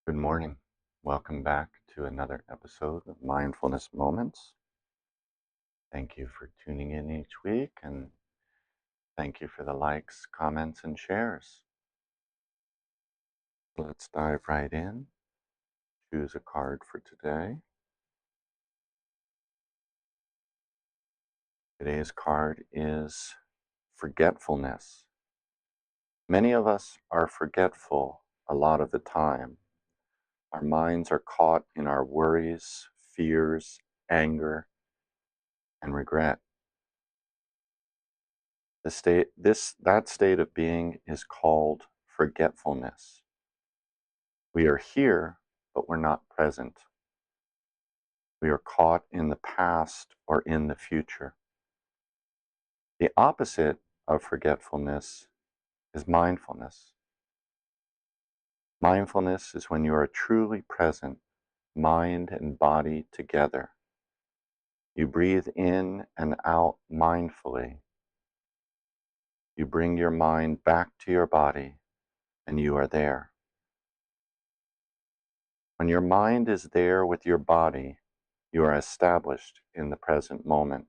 Good morning. Welcome back to another episode of Mindfulness Moments. Thank you for tuning in each week and thank you for the likes, comments, and shares. Let's dive right in. Choose a card for today. Today's card is Forgetfulness. Many of us are forgetful a lot of the time. Our minds are caught in our worries, fears, anger, and regret. That state of being is called forgetfulness. We are here, but we're not present. We are caught in the past or in the future. The opposite of forgetfulness is mindfulness. Mindfulness is when you are truly present, mind and body together. You breathe in and out mindfully. You bring your mind back to your body, and you are there. When your mind is there with your body, you are established in the present moment.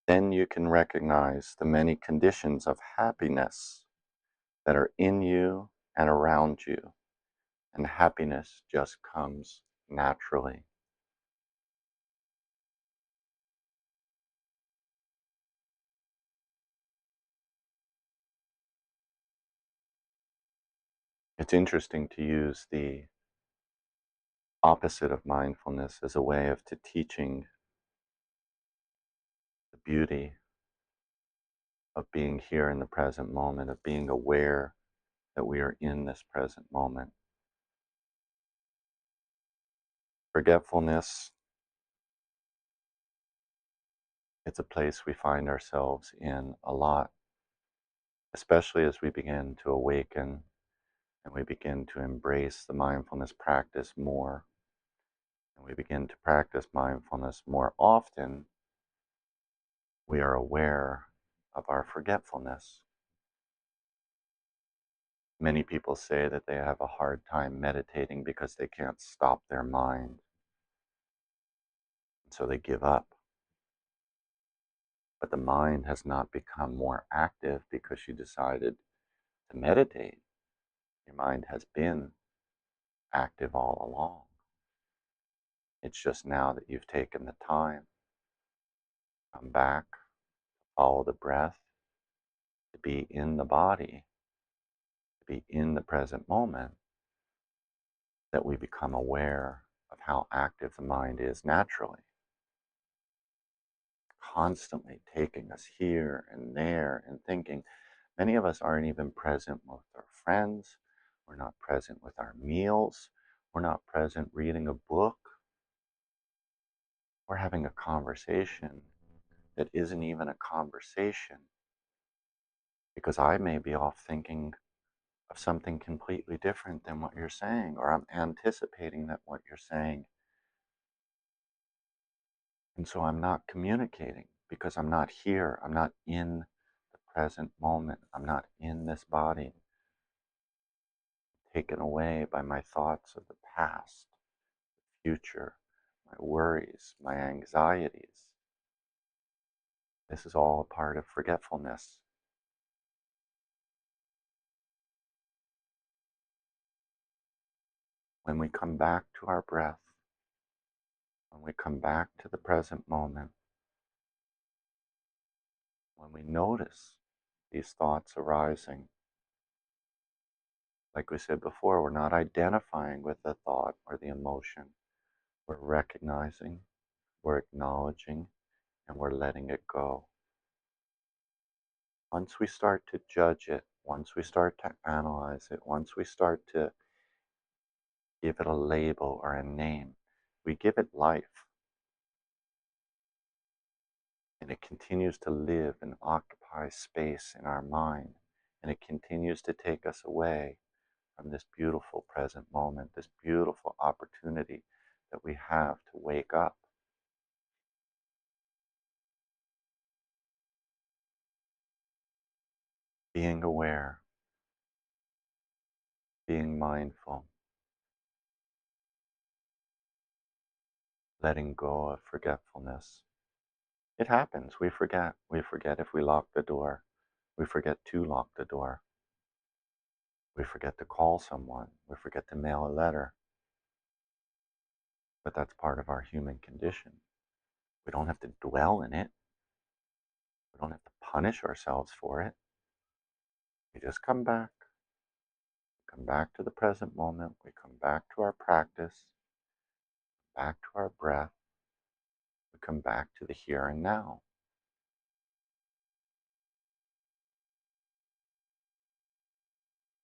Then you can recognize the many conditions of happiness that are in you and around you, and happiness just comes naturally. It's interesting to use the opposite of mindfulness as a way of teaching the beauty of being here in the present moment, of being aware that we are in this present moment. Forgetfulness, it's a place we find ourselves in a lot, especially as we begin to awaken and we begin to embrace the mindfulness practice more, and we begin to practice mindfulness more often, we are aware of our forgetfulness. Many people say that they have a hard time meditating because they can't stop their mind, so they give up. But the mind has not become more active because you decided to meditate. Your mind has been active all along. It's just now that you've taken the time to come back, follow the breath, to be in the body, to be in the present moment, that we become aware of how active the mind is naturally, constantly taking us here and there and thinking. Many of us aren't even present with our friends. We're not present with our meals. We're not present reading a book. We're having a conversation that isn't even a conversation because I may be off thinking of something completely different than what you're saying, or I'm anticipating that what you're saying. And so I'm not communicating because I'm not here. I'm not in the present moment. I'm not in this body, taken away by my thoughts of the past, the future, my worries, my anxieties. This is all a part of forgetfulness. When we come back to our breath, when we come back to the present moment, when we notice these thoughts arising, like we said before, we're not identifying with the thought or the emotion. We're recognizing, we're acknowledging, and we're letting it go. Once we start to judge it, once we start to analyze it, once we start to give it a label or a name, we give it life, and it continues to live and occupy space in our mind, and it continues to take us away from this beautiful present moment, this beautiful opportunity that we have to wake up. Being aware, being mindful, letting go of forgetfulness. It happens. We forget. We forget if we lock the door. We forget to lock the door. We forget to call someone. We forget to mail a letter. But that's part of our human condition. We don't have to dwell in it. We don't have to punish ourselves for it. We just come back to the present moment. We come back to our practice, back to our breath. We come back to the here and now.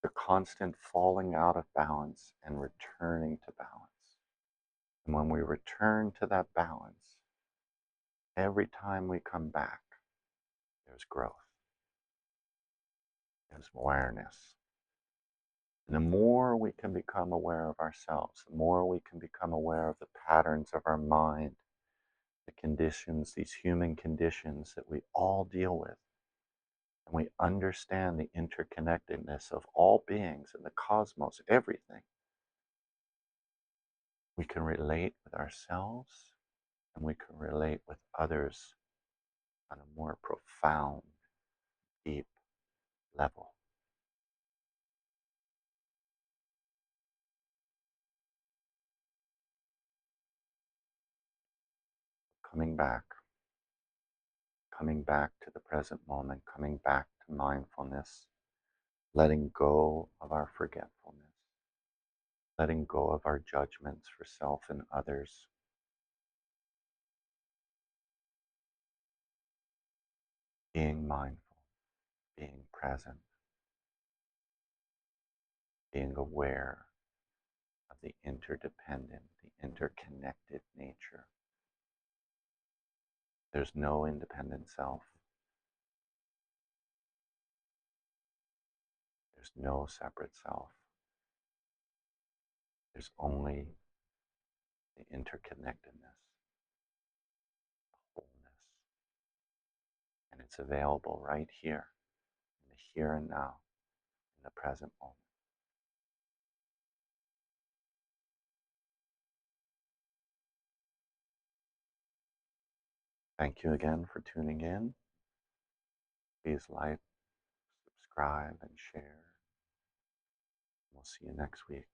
The constant falling out of balance and returning to balance. And when we return to that balance, every time we come back, there's growth, there's awareness. And the more we can become aware of ourselves, the more we can become aware of the patterns of our mind, the conditions, these human conditions that we all deal with, and we understand the interconnectedness of all beings in the cosmos, everything, we can relate with ourselves and we can relate with others on a more profound, deep level. Coming back to the present moment, coming back to mindfulness, letting go of our forgetfulness, letting go of our judgments for self and others, being mindful, being present, being aware of the interdependent, the interconnected nature. There's no independent self. There's no separate self. There's only the interconnectedness, wholeness. And it's available right here, in the here and now, in the present moment. Thank you again for tuning in. Please like, subscribe, and share. We'll see you next week.